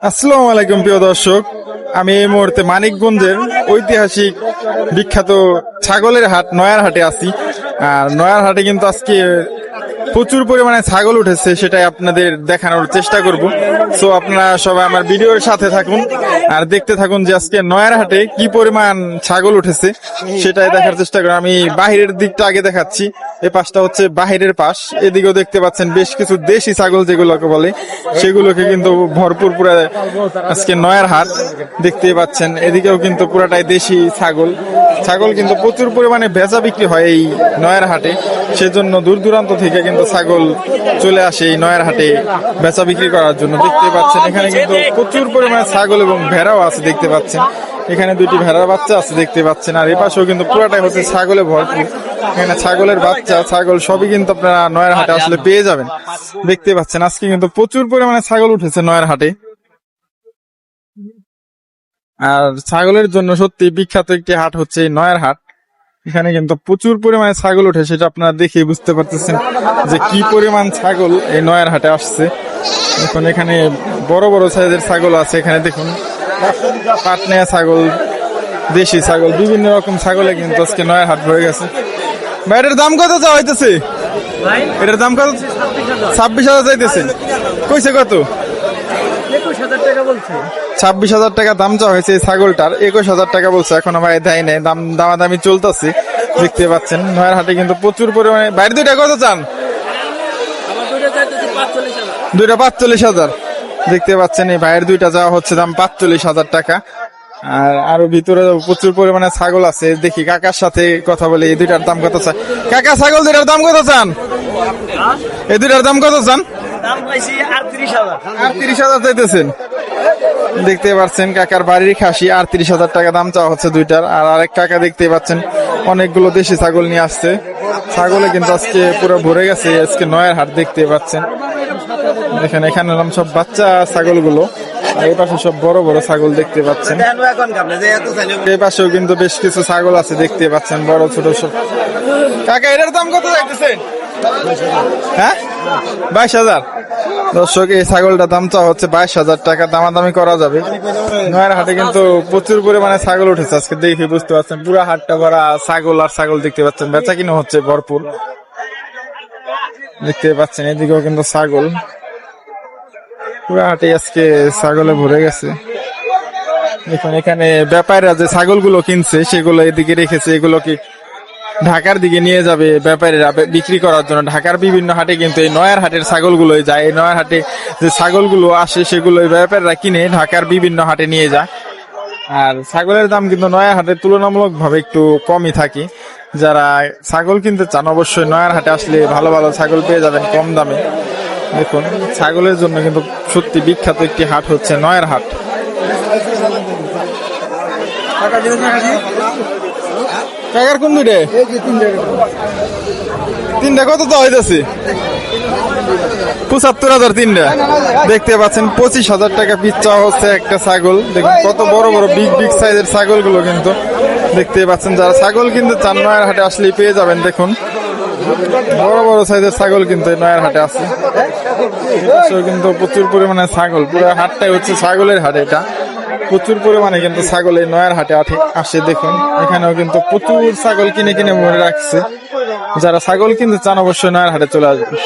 আসসালামু আলাইকুম প্রিয় দর্শক, আমি এই মুহূর্তে মানিকগঞ্জের ঐতিহাসিক বিখ্যাত ছাগলের হাট নয়ার হাটে আছি। আর নয়ার হাটে কিন্তু আজকে প্রচুর পরিমাণে ছাগল উঠেছে, সেটাই আপনাদের দেখানোর চেষ্টা করব। সো আপনারা সবাই আমার ভিডিওর সাথে থাকুন আর দেখতে থাকুন যে আজকে নয়ার হাটে কি পরিমাণ ছাগল উঠেছে সেটাই দেখার চেষ্টা করুন। আমি বাহিরের দিকটা আগে দেখাচ্ছি, এই পাশটা হচ্ছে বাহিরের পাশ। এদিকেও দেখতে পাচ্ছেন বেশ কিছু দেশি ছাগল যেগুলোকে বলে, সেগুলোকে কিন্তু ভরপুর পুরো আজকে নয়ার হাট দেখতে পাচ্ছেন। এদিকেও কিন্তু পুরাটাই দেশি ছাগল। ছাগল কিন্তু প্রচুর পরিমাণে বেচা বিক্রি হয় এই নয়ার হাটে, সেজন্য দূর দূরান্ত থেকে কিন্তু ছাগল চলে আসে এই নয়ার হাটে বেচা বিক্রি করার জন্য। দেখতে পাচ্ছেন এখানে কিন্তু প্রচুর পরিমাণে ছাগল এবং ভেড়াও আছে দেখতে পাচ্ছেন। এখানে দুটি ভেড়ার বাচ্চা আছে দেখতে পাচ্ছেন, আর এই পাশেও কিন্তু পুরাটাই হচ্ছে ছাগলে ভরপুর। এখানে ছাগলের বাচ্চা ছাগল সবই কিন্তু আপনারা নয়ার হাটে আসলে পেয়ে যাবেন। দেখতে পাচ্ছেন আজকে কিন্তু প্রচুর পরিমাণে ছাগল উঠেছে নয়ার হাটে। আর ছাগলের জন্য সত্যি বিখ্যাত একটি হাট হচ্ছে এই নয়ার হাট। এখানে কিন্তু প্রচুর পরিমাণে ছাগল ওঠে, সেটা আপনারা দেখে বুঝতে পারতেছেন যে কি পরিমাণ ছাগল এই নয়ার হাটে আসছে। এখন এখানে বড় বড় সাইজের ছাগল আছে, এখানে দেখুন পাটনিয়া ছাগল, দেশি ছাগল, বিভিন্ন রকম ছাগলে কিন্তু আজকে নয়ার হাট ভরে গেছে। ভাই এটার দাম কত চাওয়া হইতেছে? এটার দাম কত? 26,000 চাইতেছে। কইছে কত? 26,000 টাকা দাম চাওয়া হয়েছে এই ছাগলটার। 21,000 টাকা বলছে, এখনো ভাই দেয় নাই, দামাদামি চলতেছে। দেখতে পাচ্ছেন নয়ার হাটে কিন্তু প্রচুর পরিমাণে। বাইরে দুইটা কত চান? দুইটা 45,000 দেখতে পাচ্ছেন। এই ভাইয়ের দুইটা যাওয়া হচ্ছে দাম 45,000 টাকা। আর আরো ভিতরে প্রচুর পরিমাণে ছাগল আছে, দেখি কাকার সাথে কথা বলে। এই দুইটার দাম কত চান কাকা? ছাগল দুইটার দাম কত চান? এই দুইটার দাম কত চান? 38,000 চাইতেছেন। দেখতে পাচ্ছেন কাকার বাড়ির খাসি 38,000 টাকা দাম চাওয়া হচ্ছে দুইটার। আর আরেক কাকা দেখতে পাচ্ছেন অনেকগুলো দেশি ছাগল নিয়ে আসছে। ছাগলে কিন্তু আজকে পুরো ভরে গেছে আজকে নয়ার হাট দেখতে পাচ্ছেন। দেখেন এখানে সব বাচ্চা ছাগলগুলো, এই পাশে সব বড় বড় ছাগল দেখতে পাচ্ছেন। এই পাশেও কিন্তু বেশ কিছু ছাগল আছে দেখতে পাচ্ছেন, বড় ছোট সব। কাকা এটার দাম কত চাইতেছেন? হ্যাঁ 22,000। দর্শক এই ছাগলটার দাম চাওয়া হচ্ছে 22,000 টাকা, দামাদামি করা যাবে। নয়ার হাটে কিন্তু প্রচুর পরিমাণে ছাগল উঠেছে আজকে, দেখে বুঝতে পারছেন পুরো হাটটা ভরা ছাগল আর ছাগল দেখতে পাচ্ছেন। বেচা কিনা হচ্ছে ভরপুর দেখতে পাচ্ছেন। এদিকেও কিন্তু ছাগল, পুরো হাটে আজকে ছাগলে ভরে গেছে। দেখুন এখানে ব্যাপারীরা যে ছাগলগুলো কিনছে সেগুলো এদিকে রেখেছে, এগুলোকে ঢাকার দিকে নিয়ে যাবে ব্যাপারীরা বিক্রি করার জন্য। ঢাকার বিভিন্ন হাটে কিন্তু এই নয়ার হাটের ছাগলগুলোই যায়। এই নয়ার হাটে যে ছাগলগুলো আসে সেগুলো ব্যাপারীরা কিনে ঢাকার বিভিন্ন হাটে নিয়ে যায়। আর ছাগলের দাম কিন্তু নয়ার হাটে তুলনামূলক ভাবে একটু কমই থাকে। যারা ছাগল কিনতে চান অবশ্যই নয়ার হাটে আসলে ভালো ভালো ছাগল পেয়ে যাবেন কম দামে। দেখুন ছাগলের জন্য কিন্তু সত্যি বিখ্যাত একটি হাট হচ্ছে নয়ার হাট। কাকার কোন দুইটা? তিনটা কত তো হইতেছে? 75,000 তিনটা। দেখতে পাচ্ছেন 25,000 টাকা পিস চাওয়া হচ্ছে একটা ছাগল। দেখুন কত বড় বড় বিগ বিগ সাইজের ছাগল গুলো কিন্তু দেখতে পাচ্ছেন। যারা ছাগল কিন্তু চান নয়ার হাটে আসলেই পেয়ে যাবেন। দেখুন বড় বড় সাইজের ছাগল কিন্তু নয়ার হাটে আছে। কিন্তু প্রচুর পরিমাণে ছাগল, পুরো হাটটাই হচ্ছে ছাগলের হাট। এটা প্রচুর পরিমাণে কিন্তু ছাগল এই নয়ার হাটে আসে। দেখুন এখানেও কিন্তু প্রচুর ছাগল কিনে কিনে ভরে রাখছে। যারা ছাগল কিনতে চান অবশ্যই নয়ার হাটে চলে আসবে।